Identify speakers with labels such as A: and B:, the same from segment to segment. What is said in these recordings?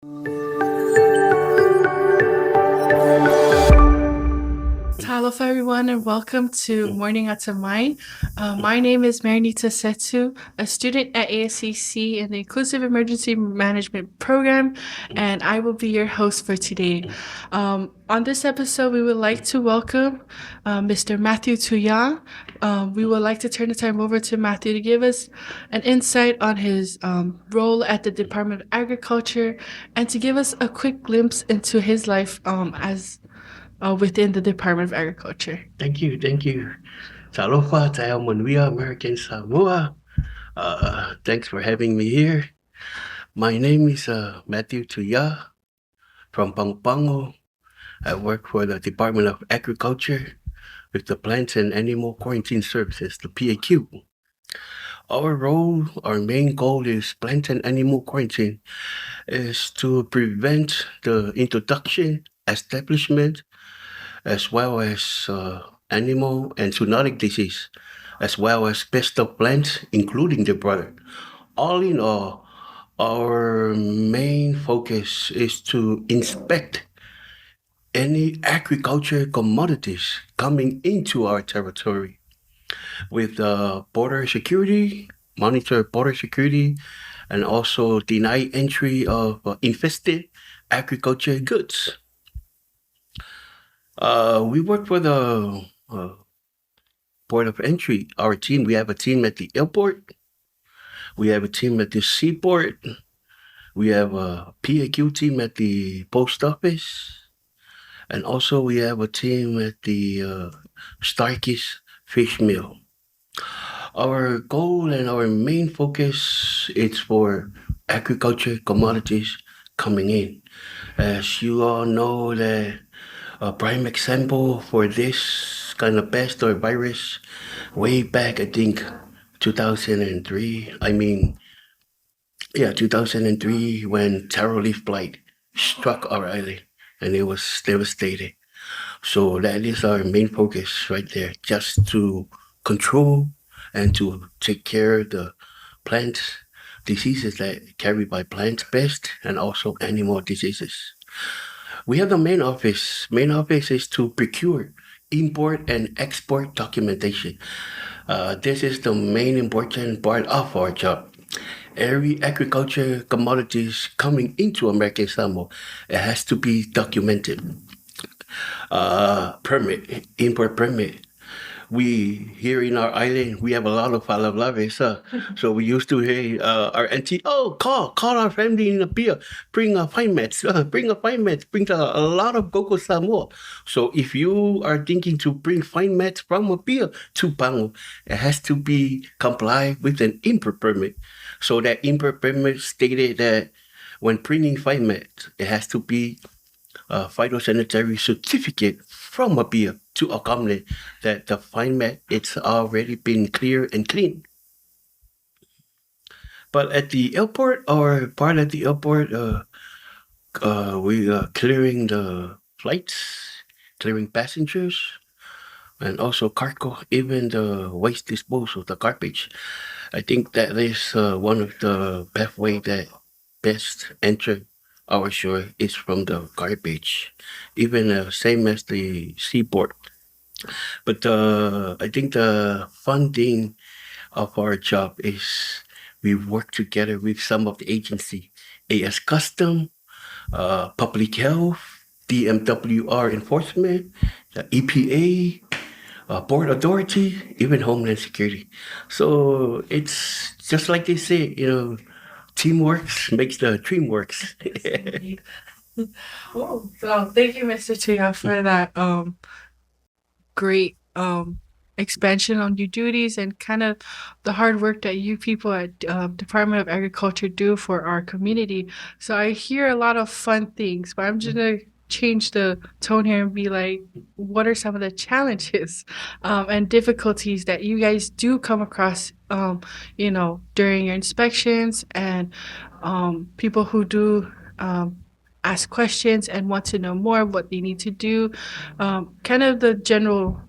A: Hello, everyone, and welcome to Morning Atamai. My name is Merenita Setu, a student at ASCC in the Inclusive Emergency Management Program, and I will be your host for today. On this episode, we would like to welcome Mr. Mathew Tuia. We would like to turn the time over to Matthew to give us an insight on his role at the Department of Agriculture and to give us a quick glimpse into his life as within the Department of Agriculture.
B: Thank you, thank you. Talofa tayo Monwia, American Samoa. Thanks for having me here. My name is Mathew Tuia from Pampanga. I work for the Department of Agriculture with the Plants and Animal Quarantine Services, the PAQ. Our main goal is plant and animal quarantine is to prevent the introduction, establishment, as well as animal and zoonotic disease, as well as pest of plants, including the brother. All in all, our main focus is to inspect any agriculture commodities coming into our territory with border security, monitor border security, and also deny entry of infested agriculture goods. We work for the port of entry. Our team, we have a team at the airport. We have a team at the seaport. We have a PAQ team at the post office. And also we have a team at the Starkey's fish mill. Our goal and our main focus is for agriculture commodities coming in. As you all know, that a prime example for this kind of pest or virus way back, I think, 2003. 2003 when taro leaf blight struck our island and it was devastating. So that is our main focus right there, just to control and to take care of the plant diseases that carried by plant pests and also animal diseases. We have the main office. Main office is to procure, import, and export documentation. This is the main important part of our job. Every agriculture commodities coming into American Samoa, it has to be documented. Permit, import permit. We here in our island, we have a lot of falaflaves. So we used to hear our auntie, call our family in the beer, bring a fine mats, bring a lot of Coco Samoa. So if you are thinking to bring fine mats from a beer to Pango, it has to be comply with an import permit. So that import permit stated that when printing fine mats, it has to be a phytosanitary certificate from a beer to accommodate that the fine mat it's already been clear and clean. But at the airport or part at the airport, we are clearing the flights, clearing passengers, and also cargo, even the waste disposal, the garbage. I think that is one of the pathway that best enter our shore is from the garbage, even same as the seaport. But I think the fun thing of our job is we work together with some of the agency, AS Custom, Public Health, DMWR Enforcement, the EPA, Port Authority, even Homeland Security. So it's just like they say, teamwork makes the dream works.
A: Well, thank you, Mr. Tuya, for that great expansion on your duties and kind of the hard work that you people at Department of Agriculture do for our community. So I hear a lot of fun things, but I'm just gonna change the tone here and be like, what are some of the challenges and difficulties that you guys do come across, during your inspections and people who do ask questions and want to know more what they need to do, kind of the general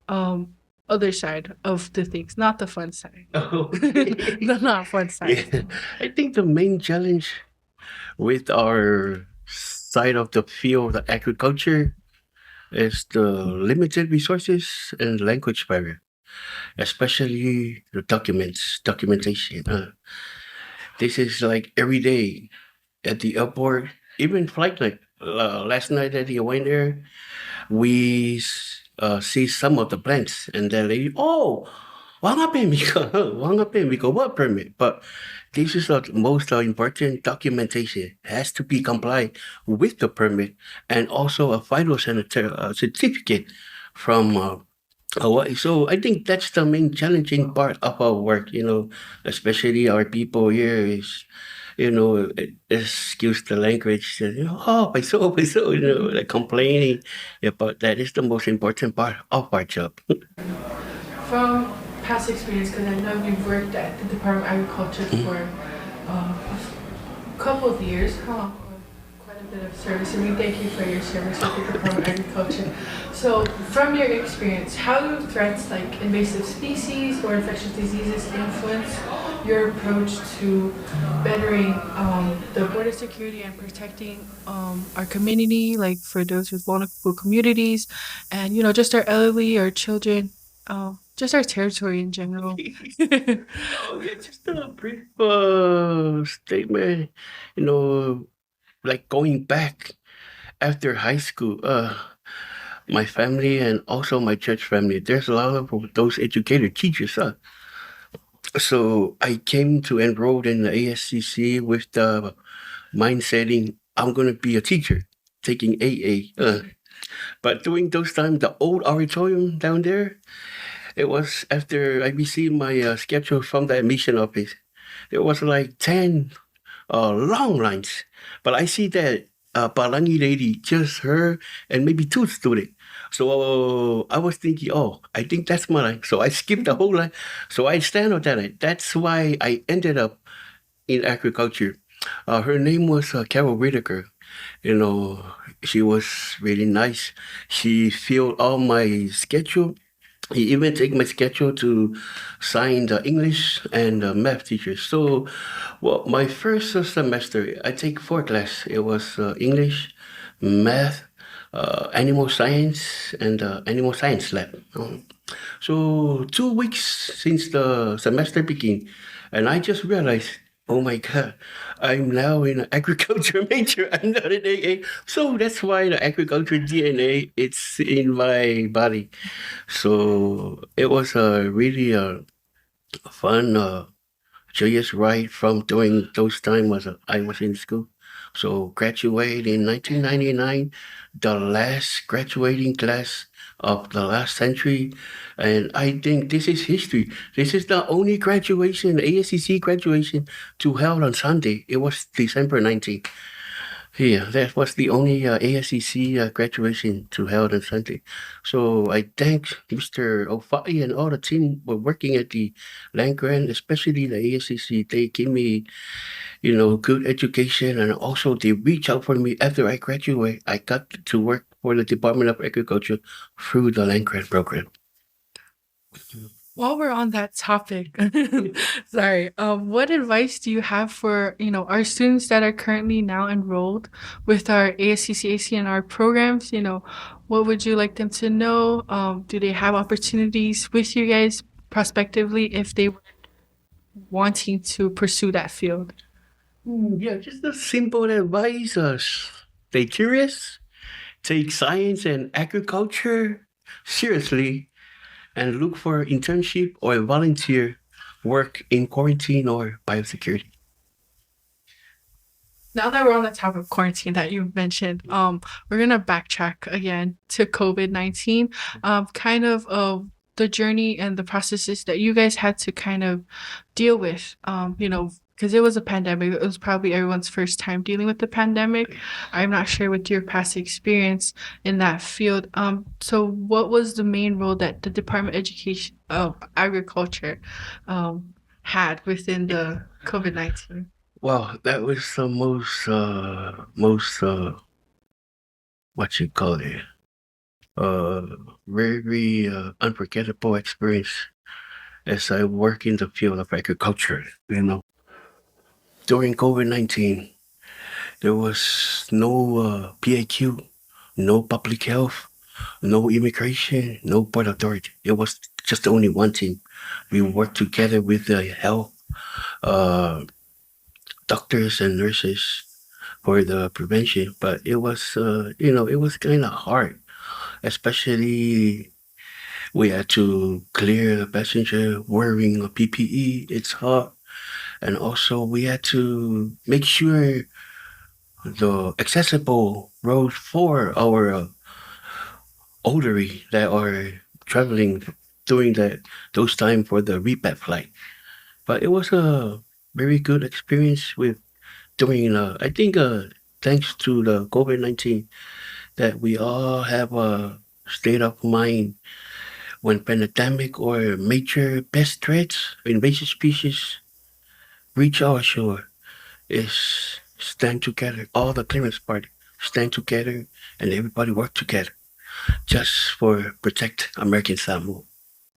A: other side of the things, not the fun side.
B: Okay.
A: The not fun side.
B: Yeah. I think the main challenge with our side of the field of agriculture is the limited resources and language barrier, especially the documentation. This is like every day at the airport, even flight night. Last night that you went there, we see some of the plants, and the lady, oh, wang ko work permit. But this is the most important documentation. It has to be complied with the permit and also a phytosanitary certificate from Hawaii. So I think that's the main challenging part of our work, especially our people here is, excuse the language, oh, paiso, like complaining. Yeah, but that is the most important part of our job.
A: From past experience, because I know you've worked at the Department of Agriculture for a couple of years, huh? Quite a bit of service, and we thank you for your service at the Department of Agriculture. So, from your experience, how do threats like invasive species or infectious diseases influence your approach to bettering the border security and protecting our community, like for those with vulnerable communities, and just our elderly, our children, just our territory in general?
B: Oh, yeah, just a brief statement. You know, like going back after high school, my family and also my church family, there's a lot of those educated teachers. So I came to enroll in the ASCC with the mindsetting I'm going to be a teacher, taking AA. But during those times, the old auditorium down there, it was after I received my schedule from the admission office. There was like 10 long lines. But I see that Palangi lady, just her and maybe two students. So I was thinking, oh, I think that's my line. So I skipped the whole line. So I stand on that line. That's why I ended up in agriculture. Her name was Carol Whitaker. You know, she was really nice. She filled all my schedule. He even take my schedule to sign the English and math teachers. So, well, my first semester, I take four class. It was English, math, animal science, and animal science lab. So 2 weeks since the semester began, and I just realized, oh my God, I'm now in an agriculture major. I'm not an AA. So that's why the agriculture DNA it's in my body. So it was a really fun, joyous ride from during those time was I was in school. So graduated in 1999, the last graduating class of the last century, and I think this is history. This is the only graduation, ASCC graduation, to held on Sunday. It was December 19th. Yeah, that was the only ASCC graduation to held on Sunday. So I thank Mr. Ofai and all the team were working at the land grant, especially the ASCC. They gave me, good education, and also they reach out for me after I graduate. I got to work for the Department of Agriculture through the land grant program.
A: While we're on that topic, sorry, what advice do you have for, our students that are currently now enrolled with our ASCCAC and our programs? What would you like them to know? Do they have opportunities with you guys prospectively if they were wanting to pursue that field?
B: Yeah, just a simple advice. Stay curious, take science and agriculture seriously, and look for internship or volunteer work in quarantine or biosecurity.
A: Now that we're on the topic of quarantine that you mentioned, we're gonna backtrack again to COVID-19. Kind of the journey and the processes that you guys had to kind of deal with. Because it was a pandemic. It was probably everyone's first time dealing with the pandemic. I'm not sure with your past experience in that field. So what was the main role that the Department of Education of Agriculture had within the COVID-19?
B: Well, that was the most what you call it, uh, very unforgettable experience as I work in the field of agriculture. During COVID-19, There was no PAQ, no public health, no immigration, no port authority. It was just only one team. We worked together with the health uh, doctors and nurses for the prevention, but it was, it was kind of hard, especially we had to clear the passenger wearing a PPE. It's hot. And also we had to make sure the accessible roads for our elderly that are traveling during those time for the repat flight. But it was a very good experience with doing. I think thanks to the COVID-19 that we all have a state of mind when pandemic or major pest threats, invasive species reach our shore is stand together. All the clearance party stand together and everybody work together just for protect American Samoa.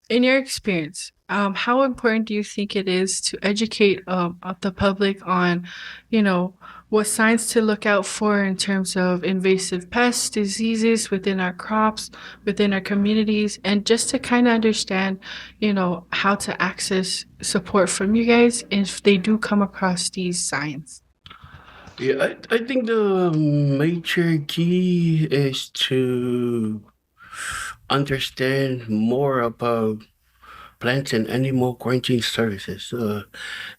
A: In your experience, how important do you think it is to educate the public on, you know, what signs to look out for in terms of invasive pests, diseases within our crops, within our communities, and just to kind of understand, how to access support from you guys if they do come across these signs?
B: Yeah, I think the major key is to understand more about plant and animal quarantine services.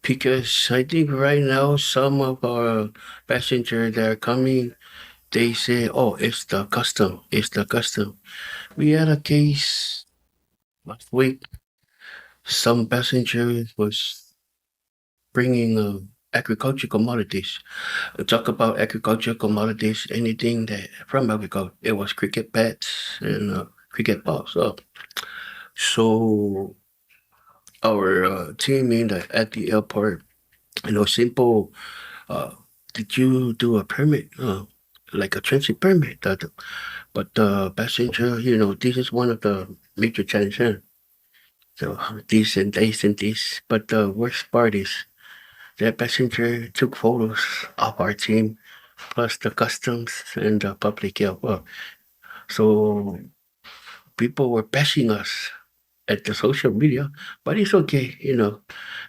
B: Because I think right now some of our passengers that are coming, they say, "Oh, it's the custom. It's the custom." We had a case last week. Some passenger was bringing agricultural commodities. Talk about agricultural commodities, anything that from agriculture. It was cricket bats and cricket balls. So our team at the airport, simple. Uh, did you do a permit? Like a transit permit? But the passenger, this is one of the major challenges. So this and this and this. But the worst part is that passenger took photos of our team plus the customs and the public health. So people were bashing us at the social media, but it's okay,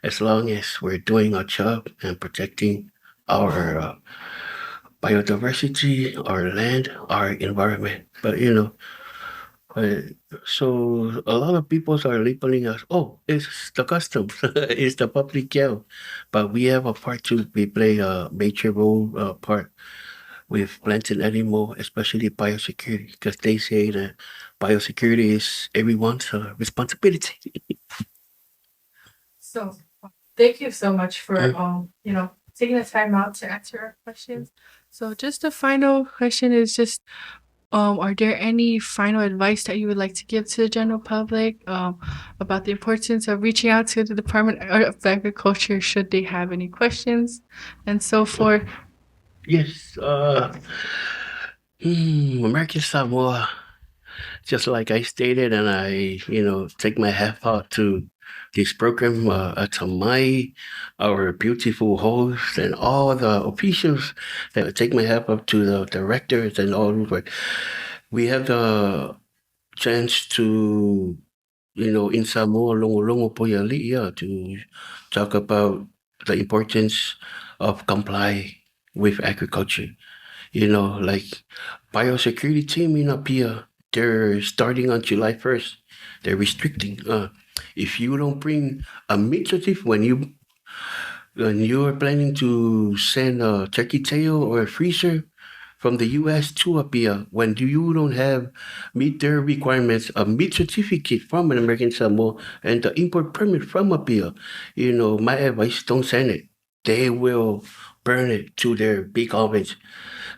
B: as long as we're doing our job and protecting our biodiversity, our land, our environment. But uh, so a lot of people are labeling us. Oh, it's the customs, it's the public health, but we have a part to we play a major role part with plants and animal, especially biosecurity, because they say that biosecurity is everyone's responsibility.
A: So, thank you so much for
B: Mm.
A: taking the time out to answer our questions. So, just the final question is just are there any final advice that you would like to give to the general public about the importance of reaching out to the Department of Agriculture should they have any questions and so forth?
B: Yes, American Samoa, just like I stated, and I, take my hat off to this program, Atamai, our beautiful host, and all the officials that take my hat off to the directors and all. But we have the chance to, in Samoa, longo longo po ya to talk about the importance of comply with agriculture. Like biosecurity team in Apia, they're starting on July 1st. They're restricting. If you don't bring a meat certificate when you are planning to send a turkey tail or a freezer from the U.S. to Apia, when you don't have meet their requirements, a meat certificate from an American Samoa and the import permit from Apia, my advice, don't send it. They will burn it to their big ovens.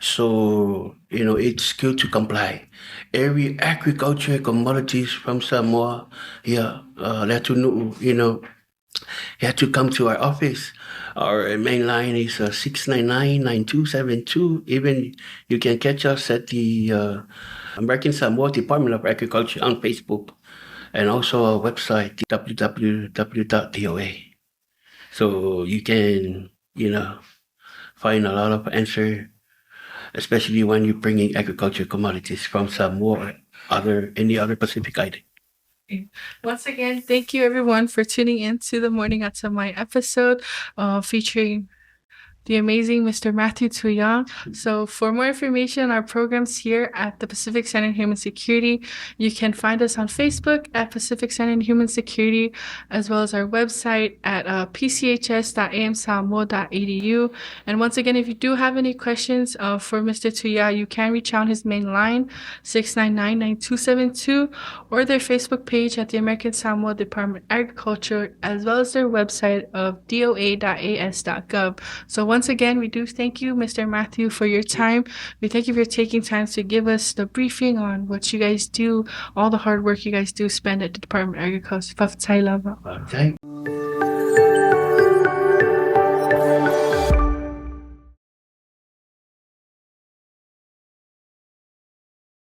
B: So, it's good to comply. Every agriculture commodities from Samoa, yeah, let to know, you have to come to our office. Our main line is 699-9272. Even you can catch us at the American Samoa Department of Agriculture on Facebook and also our website, www.doa. So you can, find a lot of answer, especially when you're bringing agriculture commodities from Samoa or any other Pacific island.
A: Once again, thank you everyone for tuning in to the Morning Atamai episode featuring the amazing Mr. Mathew Tuia. So for more information on our programs here at the Pacific Center Human Security, you can find us on Facebook at Pacific Center Human Security, as well as our website at pchs.amsamoa.edu. And once again, if you do have any questions for Mr. Tuia, you can reach out his main line, 699-9272, or their Facebook page at the American Samoa Department of Agriculture, as well as their website of doa.as.gov. So once again, we do thank you, Mr. Mathew, for your time. We thank you for taking time to give us the briefing on what you guys do, all the hard work you guys do spend at the Department of Agriculture.
B: Okay.